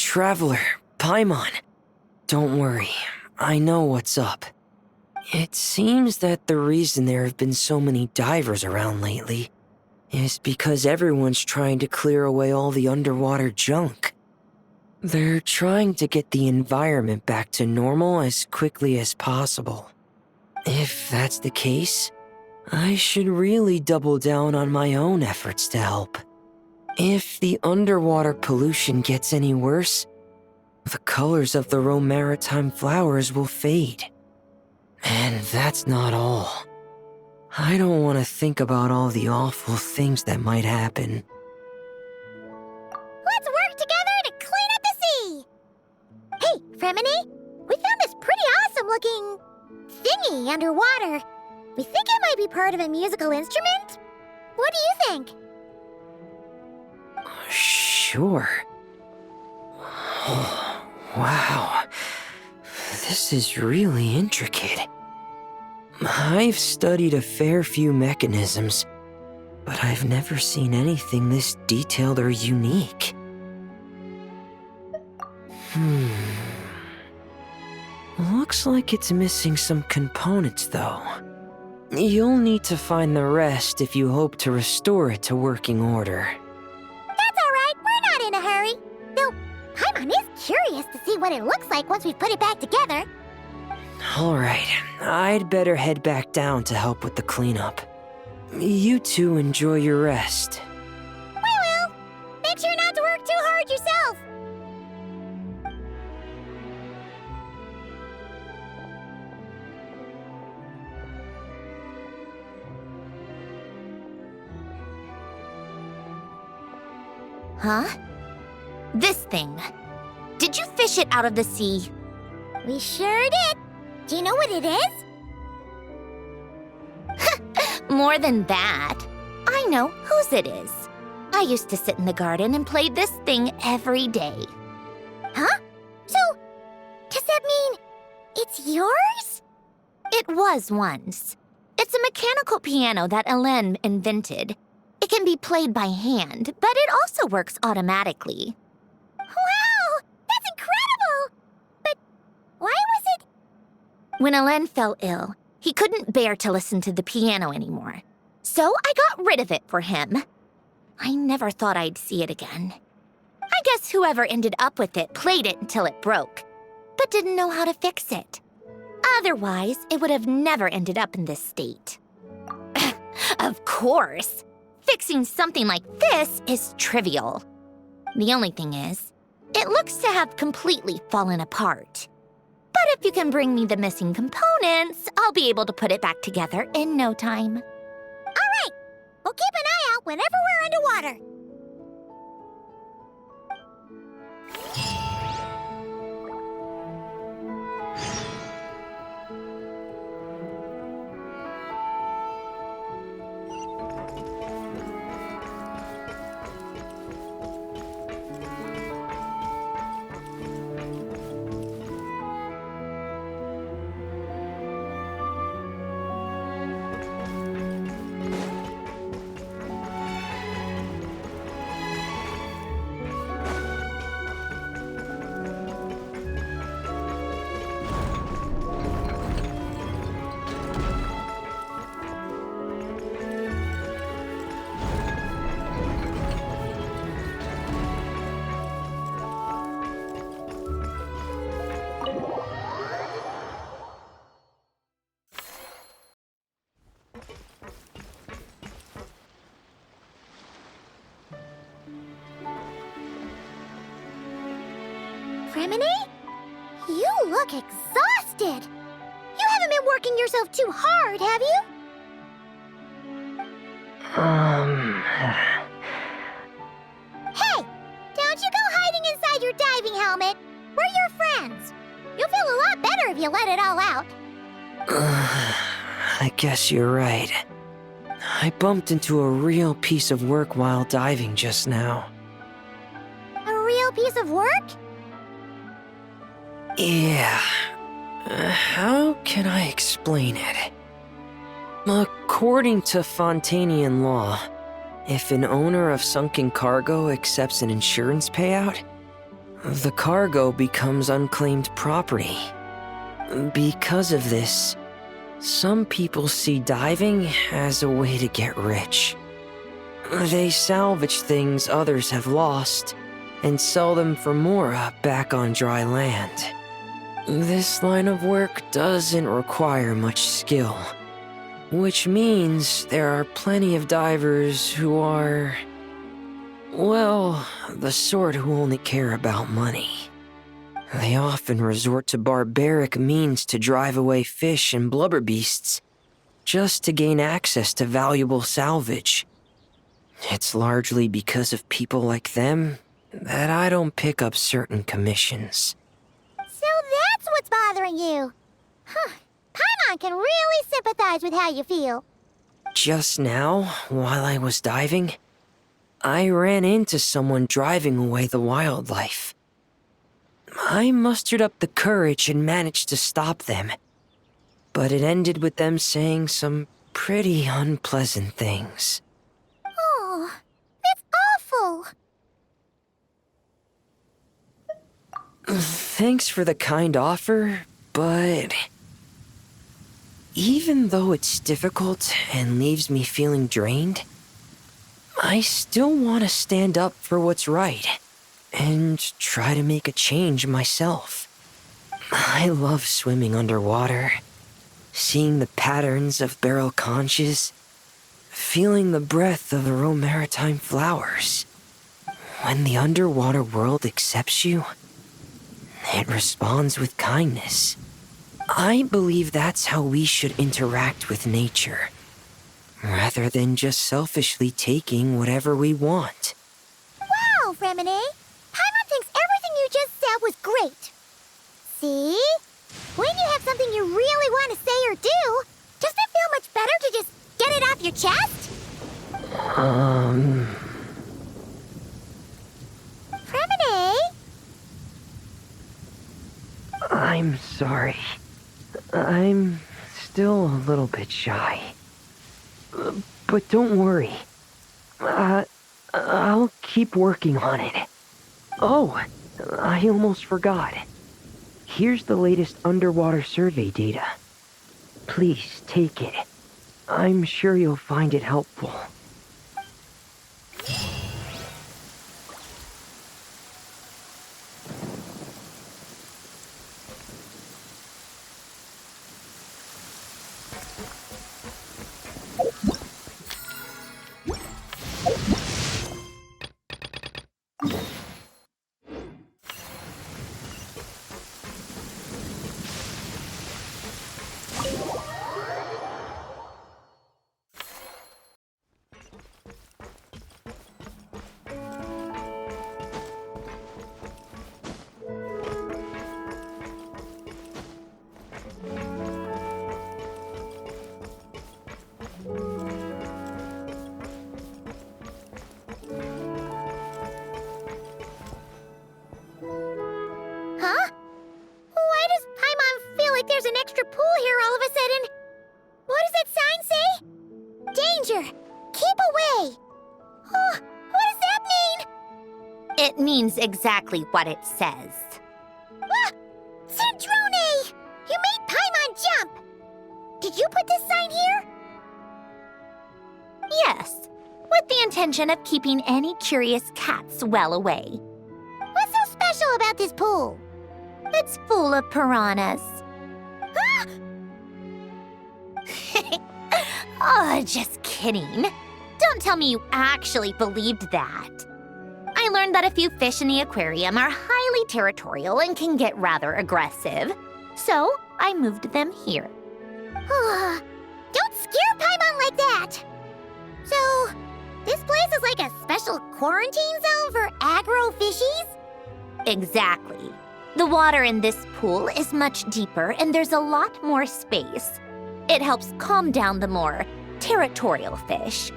Traveler, Paimon. Don't worry, I know what's up. It seems that the reason there have been so many divers around lately is because everyone's trying to clear away all the underwater junk. They're trying to get the environment back to normal as quickly as possible. If that's the case, I should really double down on my own efforts to help. If the underwater pollution gets any worse, the colors of the Rome maritime flowers will fade. And that's not all. I don't want to think about all the awful things that might happen. Let's work together to clean up the sea! Hey, Fremini, we found this pretty awesome-looking thingy underwater. We think it might be part of a musical instrument. What do you think? Sure. Oh, wow. This is really intricate. I've studied a fair few mechanisms, but I've never seen anything this detailed or unique. Looks like it's missing some components, though. You'll need to find the rest if you hope to restore it to working order. That's all right. We're not in a hurry. Though, Paimon is curious to see what it looks like once we put it back together. All right, I'd better head back down to help with the cleanup. You two enjoy your rest. We will. Make sure not to work too hard yourself. Huh? This thing. Did you fish it out of the sea? We sure did. Do you know what it is? More than that. I know whose it is. I used to sit in the garden and play this thing every day. Huh? So, does that mean it's yours? It was once. It's a mechanical piano that Hélène invented. It can be played by hand, but it also works automatically. Wow! That's incredible! But why was it... When Hélène fell ill, he couldn't bear to listen to the piano anymore. So I got rid of it for him. I never thought I'd see it again. I guess whoever ended up with it played it until it broke, but didn't know how to fix it. Otherwise, it would have never ended up in this state. Of course! Fixing something like this is trivial. The only thing is, it looks to have completely fallen apart. But if you can bring me the missing components, I'll be able to put it back together in no time. All right. We'll keep an eye out whenever we're underwater. Fremini? You look exhausted. You haven't been working yourself too hard, have you? Hey! Don't you go hiding inside your diving helmet. We're your friends. You'll feel a lot better if you let it all out. I guess you're right. I bumped into a real piece of work while diving just now. A real piece of work? Yeah. How can I explain it? According to Fontanian law, if an owner of sunken cargo accepts an insurance payout, the cargo becomes unclaimed property. Because of this, some people see diving as a way to get rich. They salvage things others have lost and sell them for more back on dry land. This line of work doesn't require much skill, which means there are plenty of divers who are, well, the sort who only care about money. They often resort to barbaric means to drive away fish and blubber beasts, just to gain access to valuable salvage. It's largely because of people like them that I don't pick up certain commissions. So that's what's bothering you. Huh. Paimon can really sympathize with how you feel. Just now, while I was diving, I ran into someone driving away the wildlife. I mustered up the courage and managed to stop them, but it ended with them saying some pretty unpleasant things. Oh, that's awful. Thanks for the kind offer, but even though it's difficult and leaves me feeling drained, I still want to stand up for what's right and try to make a change myself. I love swimming underwater, seeing the patterns of barrel conches, feeling the breath of the maritime flowers. When the underwater world accepts you, it responds with kindness. I believe that's how we should interact with nature, rather than just selfishly taking whatever we want. Wow, Remini. Paimon thinks everything you just said was great. See? When you have something you really want to say or do, doesn't it feel much better to just get it off your chest? Remini? I'm sorry. I'm still a little bit shy. But don't worry. I'll keep working on it. Oh, I almost forgot. Here's the latest underwater survey data. Please take it. I'm sure you'll find it helpful. Huh? Why does Paimon feel like there's an extra pool here all of a sudden? What does that sign say? Danger! Keep away! Oh, what does that mean? It means exactly what it says. Ah! Cedrone! You made Paimon jump! Did you put this sign here? Yes, with the intention of keeping any curious cats well away. What's so special about this pool? It's full of piranhas. Ah! Oh, just kidding. Don't tell me you actually believed that. I learned that a few fish in the aquarium are highly territorial and can get rather aggressive. So I moved them here. Don't scare Paimon like that! So, this place is like a special quarantine zone for aggro fishies? Exactly. The water in this pool is much deeper and there's a lot more space. It helps calm down the more territorial fish.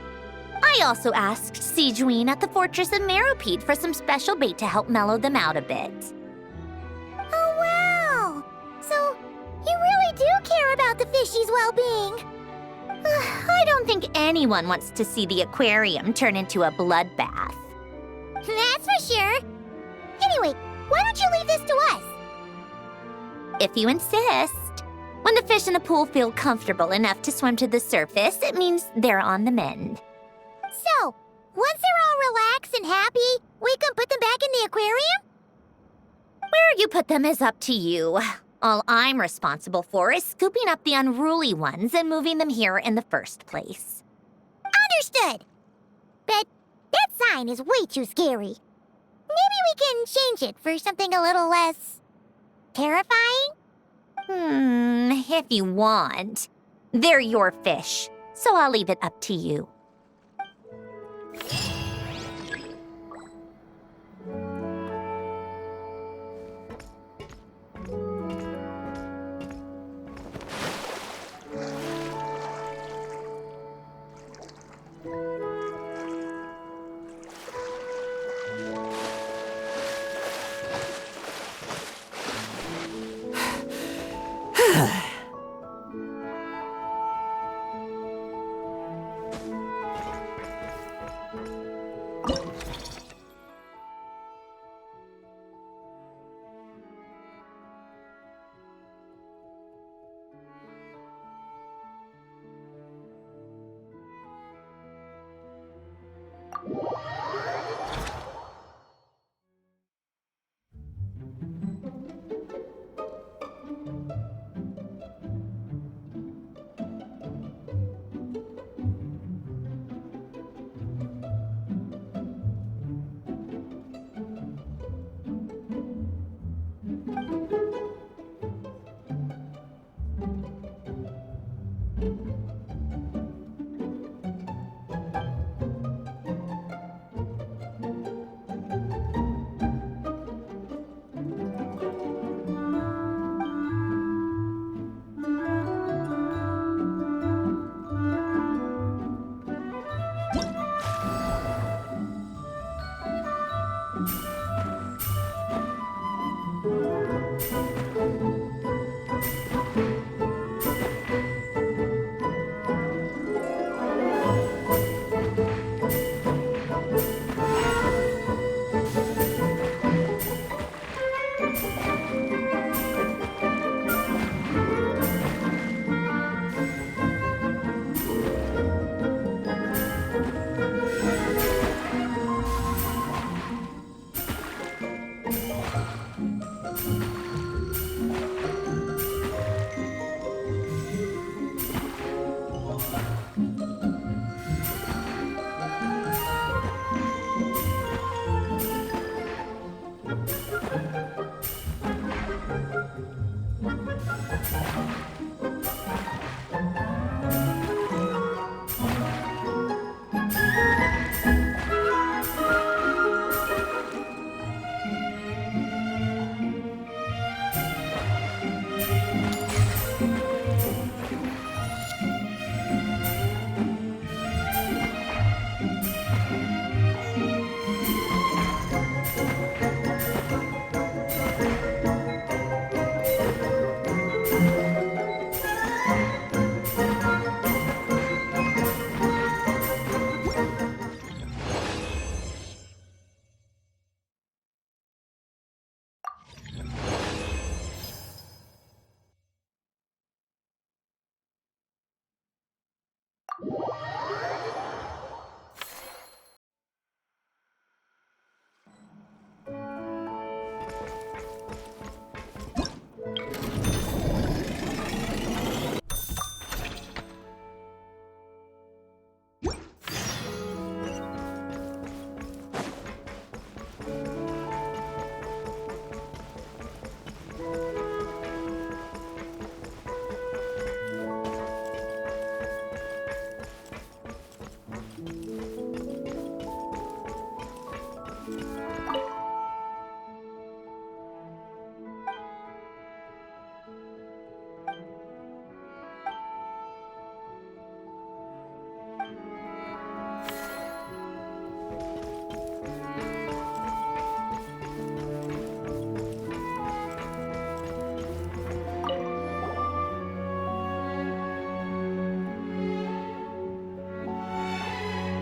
I also asked Sejuine at the Fortress of Meropide for some special bait to help mellow them out a bit. Oh, wow! So, you really do care about the fishies' well-being. I don't think anyone wants to see the aquarium turn into a bloodbath. That's for sure. Anyway, Why don't you leave this to us? If you insist. When the fish in the pool feel comfortable enough to swim to the surface, it means they're on the mend. So, once they're all relaxed and happy, we can put them back in the aquarium? Where you put them is up to you. All I'm responsible for is scooping up the unruly ones and moving them here in the first place. Understood. But that sign is way too scary. Maybe we can change it for something a little less terrifying? If you want. They're your fish, so I'll leave it up to you.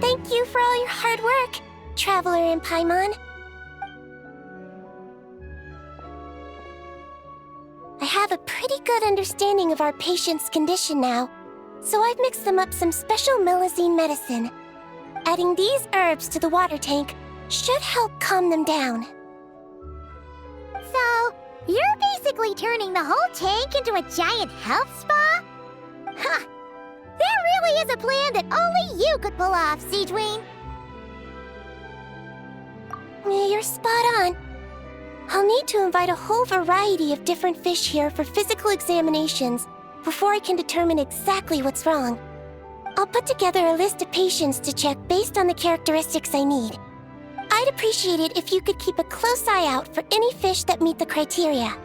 Thank you for all your hard work, Traveler in Paimon. good understanding of our patient's condition now, so I've mixed them up some special melazine medicine. Adding these herbs to the water tank should help calm them down. So, you're basically turning the whole tank into a giant health spa? Huh. There really is a plan that only you could pull off, Seedwayne. You're spot on. I'll need to invite a whole variety of different fish here for physical examinations before I can determine exactly what's wrong. I'll put together a list of patients to check based on the characteristics I need. I'd appreciate it if you could keep a close eye out for any fish that meet the criteria.